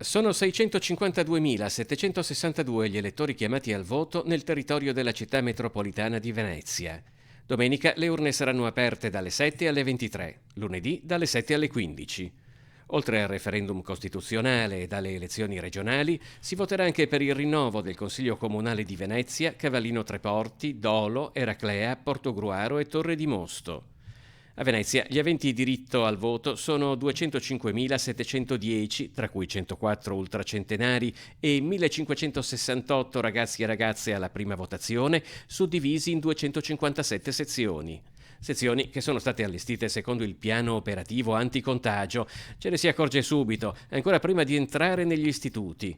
Sono 652.762 gli elettori chiamati al voto nel territorio della città metropolitana di Venezia. Domenica le urne saranno aperte dalle 7 alle 23, lunedì dalle 7 alle 15. Oltre al referendum costituzionale e dalle elezioni regionali, si voterà anche per il rinnovo del Consiglio Comunale di Venezia, Cavallino Treporti, Dolo, Eraclea, Portogruaro e Torre di Mosto. A Venezia gli aventi diritto al voto sono 205.710, tra cui 104 ultracentenari e 1.568 ragazzi e ragazze alla prima votazione, suddivisi in 257 sezioni. Sezioni che sono state allestite secondo il piano operativo anticontagio. Ce ne si accorge subito, ancora prima di entrare negli istituti.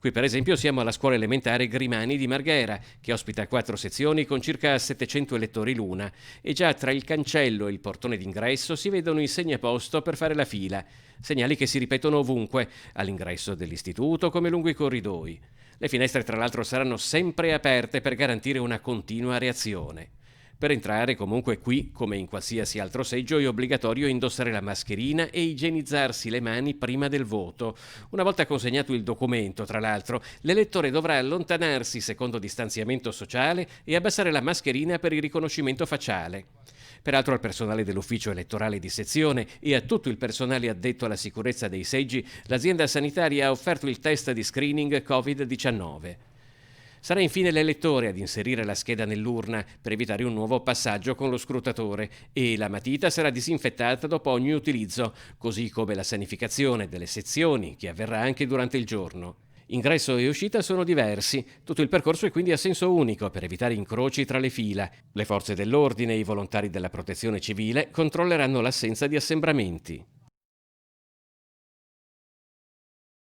Qui per esempio siamo alla scuola elementare Grimani di Marghera, che ospita 4 sezioni con circa 700 elettori l'una, e già tra il cancello e il portone d'ingresso si vedono i segnaposto per fare la fila, segnali che si ripetono ovunque, all'ingresso dell'istituto come lungo i corridoi. Le finestre tra l'altro saranno sempre aperte per garantire una continua reazione. Per entrare comunque qui, come in qualsiasi altro seggio, è obbligatorio indossare la mascherina e igienizzarsi le mani prima del voto. Una volta consegnato il documento, tra l'altro, l'elettore dovrà allontanarsi secondo distanziamento sociale e abbassare la mascherina per il riconoscimento facciale. Peraltro al personale dell'ufficio elettorale di sezione e a tutto il personale addetto alla sicurezza dei seggi, l'azienda sanitaria ha offerto il test di screening Covid-19. Sarà infine l'elettore ad inserire la scheda nell'urna per evitare un nuovo passaggio con lo scrutatore e la matita sarà disinfettata dopo ogni utilizzo, così come la sanificazione delle sezioni, che avverrà anche durante il giorno. Ingresso e uscita sono diversi, tutto il percorso è quindi a senso unico per evitare incroci tra le fila. Le forze dell'ordine e i volontari della protezione civile controlleranno l'assenza di assembramenti.